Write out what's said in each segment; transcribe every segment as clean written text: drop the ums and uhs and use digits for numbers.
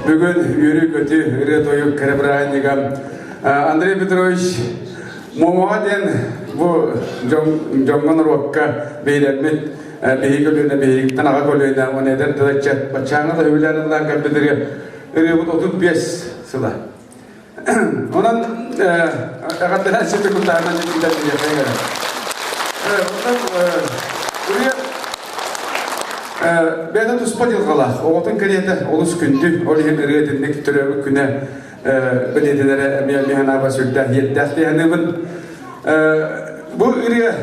Bugün yürü kötü, ırı toyuk Kerebrahani'gam. Andrei Petrovich, Momoğaden bu Jongon Rokka beylenmet, behi gölüne, behi tanağa gölüne, o neden tadacak. Bachağına da övülenlerden kalbediriyor. Irı bu 35 sıla. Onun akaddan şimdi kurtarman için de bir yapaya göre. Benden tuspal yılgala, oğutun kariyete olus kündü, olihin ırıyetinlik türevi küne belediyetlere mihana basıyorda yeddahti hanımın bu ırıya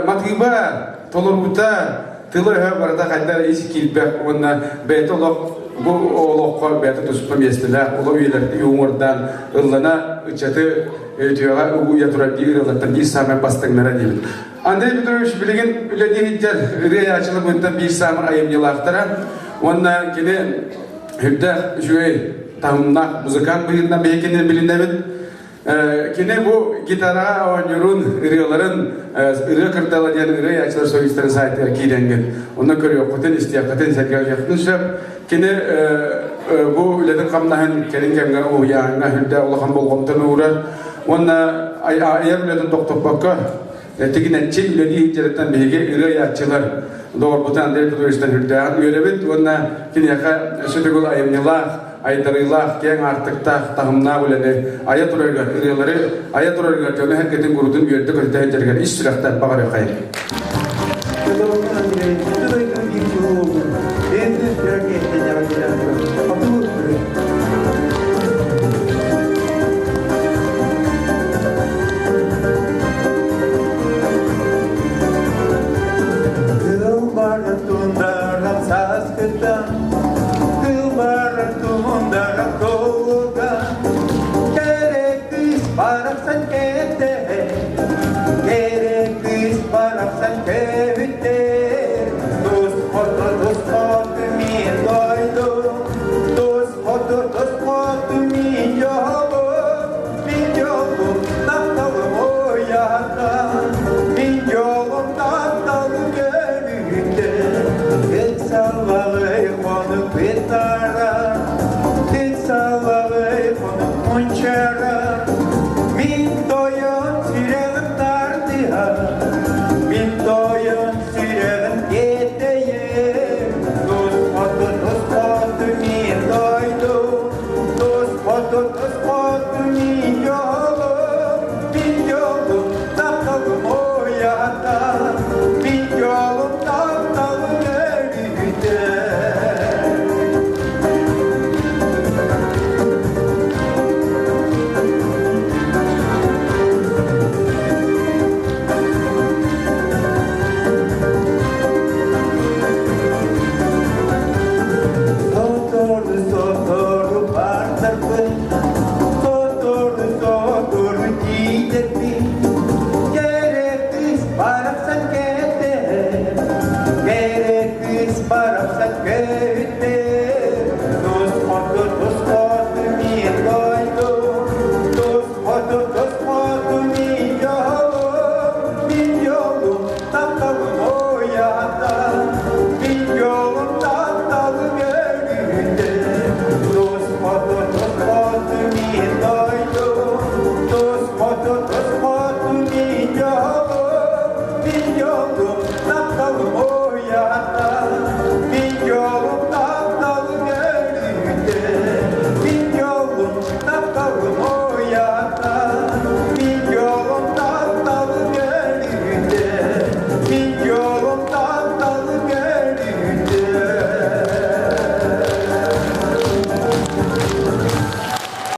matgiba tolurbuta tılı barda kaydar isi kilbek ona beyt olok bu oğlokka beyt tuspal yestiler olu üyelerdi yumurdan ıllana ıçatı ötüyoğa ugu yaturabdi ırılattan bir samen bastığınlara değil. Andrei Petrovich bilgin ülediğince ırıya açılımında bir samen ayım yılaktara onunla yine hübde şöyle tahımnak müzikan birinden beykinin bilinemin kine bu gitara oynuyorun ırıyaların ırıya kırdalar yani ırıya açılır soyistleri sahipleri kiydengen ondan körüyor kuten istiyakaten sergel yakınışa kine bu ületin kamdahan kelin kemgen o yağına hübde olağan bolğamdan uğrar onunla ayar ületin doktor bakka tekinetçi ülediği hicretten beyge ırıya açılır doğru bu Andrei Petrovich'ten hübdeğen üyerebit onunla kine yaka sütügül ayımnillah aydarıyla keng artıkta tahımna ulene ayat urargar ırıyaları ayat urargar jonu herketin gurudun üyerde kırıta jergen iş sürekten bağır yok ayın. It's a love,